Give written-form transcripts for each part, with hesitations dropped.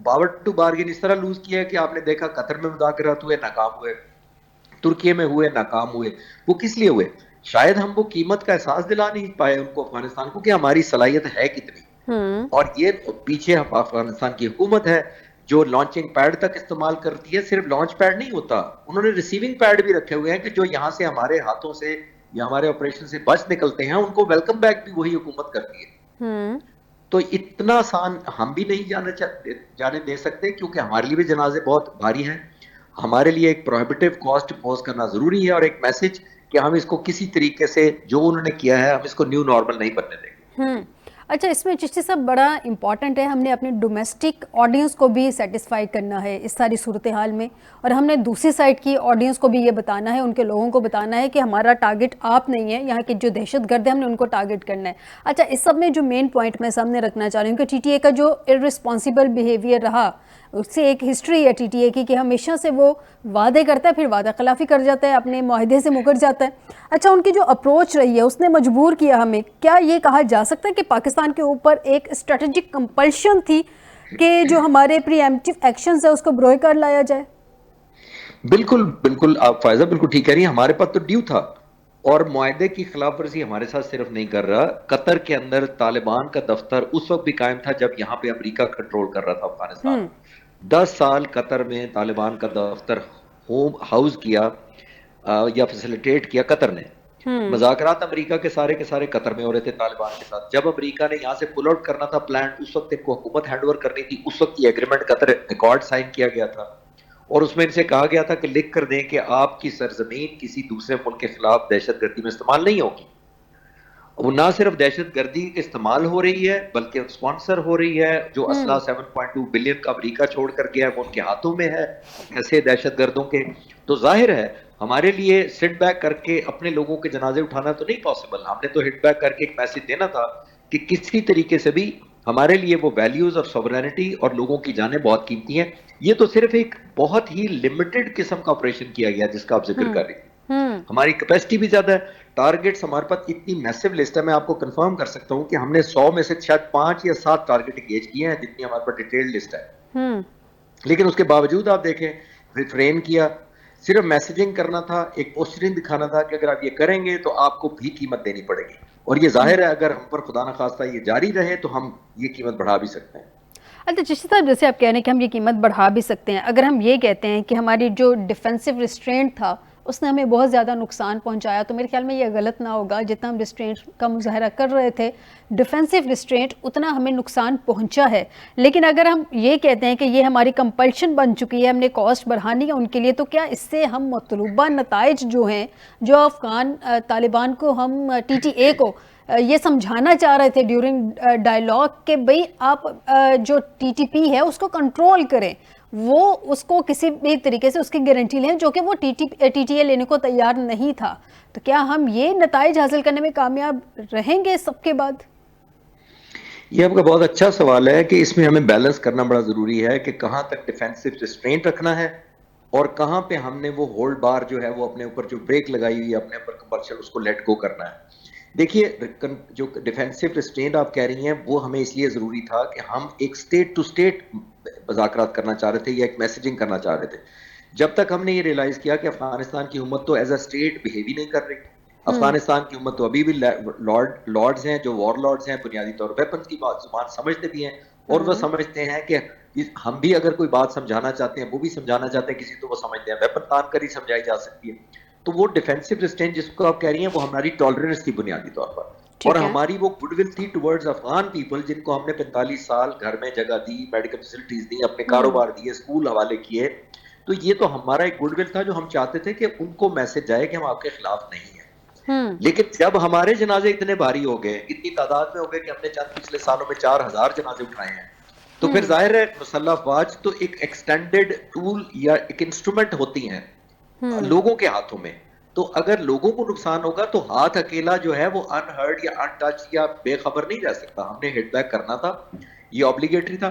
Power to bargain اس طرح loose کیا ہے کہ آپ نے دیکھا قطر میں مذاکرات ہوئے ناکام ہوئے, ترکی میں ہوئے ناکام ہوئے. وہ کس لیے ہوئے؟ شاید ہم وہ قیمت کا احساس دلا نہیں پائے ان کو, افغانستان کو, کہ ہماری صلاحیت ہے کتنی. اور یہ پیچھے افغانستان کی حکومت ہے جو لانچنگ پیڈ تک استعمال کرتی ہے. صرف لانچ پیڈ نہیں ہوتا, انہوں نے ریسیونگ پیڈ بھی رکھے ہوئے ہیں کہ جو یہاں سے ہمارے ہاتھوں سے یا ہمارے آپریشن سے بچ نکلتے ہیں ان کو ویلکم بیک بھی وہی حکومت کرتی ہے. تو اتنا آسان ہم بھی نہیں جانے دے سکتے, کیونکہ ہمارے لیے بھی جنازے بہت بھاری ہیں. ہمارے لیے ایک پروہیبٹیو کاسٹ پوز کرنا ضروری ہے, اور ایک میسج کہ ہم اس کو کسی طریقے سے جو انہوں نے کیا ہے ہم اس کو نیو نارمل نہیں بننے دیں گے. اچھا, اس میں چشتی صاحب بڑا امپورٹنٹ ہے, ہم نے اپنے ڈومیسٹک آڈینس کو بھی سیٹسفائی کرنا ہے اس ساری صورتحال میں, اور ہم نے دوسری سائڈ کی آڈینس کو بھی یہ بتانا ہے, ان کے لوگوں کو بتانا ہے کہ ہمارا ٹارگٹ آپ نہیں ہے, یہاں کے جو دہشت گرد ہیں ہم نے ان کو ٹارگٹ کرنا ہے. اچھا, اس سب میں جو مین پوائنٹ میں سامنے رکھنا چاہ رہی ہوں کہ ٹی ٹی اے کا جو ارسپانسبل بیہیویئر رہا, اس سے ایک ہسٹری ہے ٹی ٹی اے کی کہ ہمیشہ سے وہ وعدے کرتا ہے پھر وعدہ خلافی کر جاتا ہے, اپنے معاہدے سے مکر جاتا ہے. اچھا, ان کی جو اپروچ رہی ہے اس نے مجبور کیا ہمیں, کیا یہ کہا جا سکتا ہے کہ پاکستان کے اوپر ایک اسٹریٹجک کمپلشن تھی کہ جو ہمارے پری ایمپٹیو ایکشنز ہے اس کو بروئے کر لایا جائے؟ بالکل بالکل, آپ فائزہ بالکل ٹھیک کہہ رہی ہیں. ہمارے پاس تو ڈیو تھا, اور معاہدے کی خلاف ورزی ہمارے ساتھ صرف نہیں کر رہا, قطر کے اندر طالبان کا دفتر اس وقت بھی قائم تھا جب یہاں پہ امریکہ کنٹرول کر رہا تھا افغانستان. 10 سال قطر میں طالبان کا دفتر ہوم ہاؤس کیا یا فیسیلیٹیٹ کیا قطر نے. مذاکرات امریکہ کے سارے قطر میں ہو رہے تھے طالبان کے ساتھ. جب امریکہ نے یہاں سے پل آؤٹ کرنا تھا پلان, اس وقت ان کو حکومت ہینڈ اوور کرنی تھی, اس وقت یہ ایگریمنٹ قطر ریکارڈ سائن کیا گیا تھا, اور اس میں ان سے کہا گیا تھا کہ لکھ کر دیں کہ آپ کی سرزمین کسی دوسرے ملک کے خلاف دہشت گردی میں استعمال نہیں ہوگی. وہ نہ صرف دہشت گردی کے استعمال ہو رہی ہے بلکہ اسپانسر ہو رہی ہے. جو اسلحہ 7.2 بلین کا امریکہ چھوڑ کر گیا وہ ان کے ہاتھوں میں ہے, ایسے دہشت گردوں کے. تو ظاہر ہے ہمارے لیے سٹ بیک کر کے اپنے لوگوں کے جنازے اٹھانا تو نہیں پاسبل. ہم نے تو ہٹ بیک کر کے ایک میسج دینا تھا کہ کسی طریقے سے بھی ہمارے لیے وہ ویلیوز اور سوورینٹی اور لوگوں کی جانیں بہت قیمتی ہیں. یہ تو صرف ایک بہت ہی لمیٹڈ قسم کا آپریشن کیا گیا جس کا آپ ذکر کر رہی تھی. ہماری کیپیسٹی بھی زیادہ ہے, ٹارگٹس ہمارے پاس اتنی میسو لسٹ ہے, میں آپ کو کنفرم کر سکتا ہوں کہ ہم نے 100 میں سے شاید 5 یا 7 ٹارگٹ انگیج کیے ہیں جتنی ہمارے پاس ڈیٹیلڈ لسٹ ہے. لیکن اس کے باوجود آپ دیکھیں ریفرین کیا, صرف میسجنگ کرنا تھا, ایک پوسچرنگ دکھانا تھا کہ اگر آپ یہ کریں گے تو آپ کو بھی قیمت دینی پڑے گی. اور یہ ظاہر ہے اگر ہم پر خدا نخواستہ یہ جاری رہے تو ہم یہ قیمت بڑھا بھی سکتے ہیں. اچھا چشتی صاحب, جیسے آپ کہہ رہے ہیں کہ ہم یہ قیمت بڑھا بھی سکتے ہیں, اگر ہم یہ کہتے ہیں کہ ہماری جو ڈیفینسو ریسٹرینٹ تھا اس نے ہمیں بہت زیادہ نقصان پہنچایا, تو میرے خیال میں یہ غلط نہ ہوگا جتنا ہم ریسٹرینٹ کا مظاہرہ کر رہے تھے ڈیفینسو ریسٹرینٹ اتنا ہمیں نقصان پہنچا ہے. لیکن اگر ہم یہ کہتے ہیں کہ یہ ہماری کمپلشن بن چکی ہے, ہم نے کاسٹ بڑھانی ہے ان کے لیے, تو کیا اس سے ہم مطلوبہ نتائج جو ہیں جو افغان طالبان کو, ہم ٹی ٹی اے کو یہ سمجھانا چاہ رہے تھے ڈیورنگ ڈائلاگ کہ بھئی آپ جو ٹی ٹی پی ہے اس کو کنٹرول کریں, وہ اس کو کسی بھی طریقے سے اس کی گارنٹی لیں, جو کہ وہ ٹی ٹی اے لینے کو تیار نہیں تھا, تو کیا ہم یہ نتائج حاصل کرنے میں کامیاب رہیں گے سب کے بعد؟ یہ آپ کا بہت اچھا سوال ہے کہ اس میں ہمیں بیلنس کرنا بڑا ضروری ہے کہ کہاں تک ڈیفینسو ریسٹرینٹ رکھنا ہے اور کہاں پہ ہم نے وہ ہولڈ بار جو ہے وہ اپنے اوپر جو بریک لگائی ہوئی ہے اپنے اوپر کمپلشن اس کو لیٹ گو کرنا ہے. دیکھیے جو ڈیفینسو ریسٹرینٹ آپ کہہ رہی ہیں وہ ہمیں اس لیے ضروری تھا کہ ہم ایک اسٹیٹ ٹو اسٹیٹ مذاکرات کرنا چاہ رہے تھے یا ایک میسجنگ کرنا چاہ رہے تھے. جب تک ہم نے یہ ریئلائز کیا کہ افغانستان کی حکومت تو ایز اے اسٹیٹ بہیو ہی نہیں کر رہی, افغانستان کی حکومت تو ابھی بھی لارڈز ہیں جو وار لارڈز ہیں, بنیادی طور پر ویپنز کی بات زبان سمجھتے بھی ہیں, اور وہ سمجھتے ہیں کہ ہم بھی اگر کوئی بات سمجھانا چاہتے ہیں وہ بھی سمجھانا چاہتے ہیں کسی, تو وہ سمجھتے ہیں ویپن تان کر ہی سمجھائی جا سکتی ہے. تو وہ ڈیفینسو ریسٹرینٹ جس کو آپ کہہ رہی ہیں وہ ہماری ٹالرنس تھی بنیادی طور پر, اور ہماری وہ گڈ ول تھی ٹورڈز افغان پیپل جن کو ہم نے 45 سال گھر میں جگہ دی, میڈیکل فیسلٹیز دی, اپنے کاروبار دیے, اسکول حوالے کیے. تو یہ تو ہمارا ایک گڈ ول تھا جو ہم چاہتے تھے کہ ان کو میسج جائے کہ ہم آپ کے خلاف نہیں ہیں. لیکن جب ہمارے جنازے اتنے بھاری ہو گئے, اتنی تعداد میں ہو گئے کہ ہم نے چند پچھلے سالوں میں 4000 جنازے اٹھائے ہیں, تو پھر ظاہر ہے مسلح افواج تو ایک ایکسٹینڈڈ ٹول یا ایک انسٹرومنٹ ہوتی ہیں لوگوں کے ہاتھوں میں. تو اگر لوگوں کو نقصان ہوگا تو ہاتھ اکیلا جو ہے وہ انہرڈ یا ان ٹچ یا بے خبر نہیں رہ سکتا. ہم نے ہٹ بیک کرنا تھا, یہ اوبلیگیٹری تھا.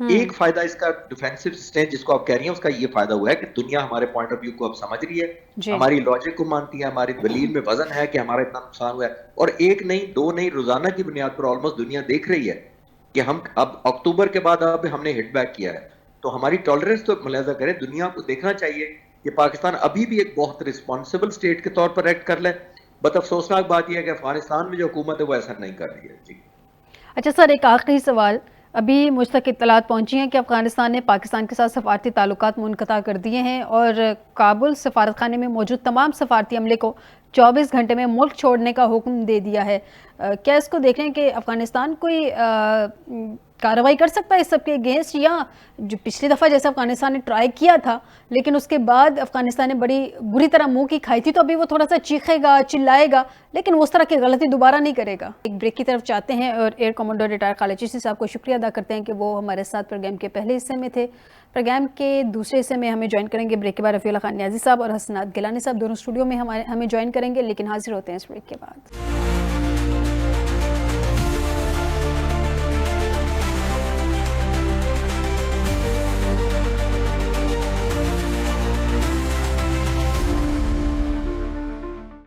ایک فائدہ اس کا ڈیفینسو سسٹم جس کو آپ کہہ رہی ہیں اس کا یہ فائدہ ہوا ہے کہ دنیا ہمارے پوائنٹ آف ویو کو اب سمجھ رہی ہے, ہماری لاجک کو مانتی ہے, ہماری دلیل میں وزن ہے کہ ہمارا اتنا نقصان ہوا ہے. اور ایک نہیں, دو نہیں, روزانہ کی بنیاد پر آلموسٹ دنیا دیکھ رہی ہے کہ ہم اب اکتوبر کے بعد اب ہم نے ہٹ بیک کیا ہے، تو ہماری ٹالرنس تو ملاحظہ کریں، دنیا کو دیکھنا چاہیے کہ پاکستان ابھی بھی ایک بہت رسپانسبل اسٹیٹ کے طور پر ایکٹ کر لے. بس افسوسناک بات یہ ہے کہ افغانستان میں جو حکومت ہے وہ ایسا نہیں کر رہی ہے. جی اچھا سر، ایک آخری سوال. ابھی مجھ تک اطلاعات پہنچی ہیں کہ افغانستان نے پاکستان کے ساتھ سفارتی تعلقات منقطع کر دیے ہیں اور کابل سفارت خانے میں موجود تمام سفارتی عملے کو 24 گھنٹے میں ملک چھوڑنے کا حکم دے دیا ہے. کیا اس کو دیکھ رہے ہیں کہ افغانستان کوئی کارروائی کر سکتا ہے اس سب کے اگینسٹ، یا جو پچھلی دفعہ جیسا افغانستان نے ٹرائی کیا تھا لیکن اس کے بعد افغانستان نے بڑی بری طرح منہ کی کھائی تھی، تو ابھی وہ تھوڑا سا چیخے گا، چلائے گا، لیکن اس طرح کی غلطی دوبارہ نہیں کرے گا؟ ایک بریک کی طرف چاہتے ہیں اور ایئر کمانڈر ریٹائر خالد چشتی صاحب کو شکریہ ادا کرتے ہیں کہ وہ ہمارے ساتھ پروگرام کے پہلے حصے میں تھے. پروگرام کے دوسرے حصے میں ہمیں جوائن کریں گے بریک کے بعد رفیع اللہ خان نیازی صاحب اور حسنات گیلانی صاحب، دونوں اسٹوڈیو میں ہمیں جوائن کریں گے، لیکن حاضر ہوتے ہیں اس بریک کے بعد.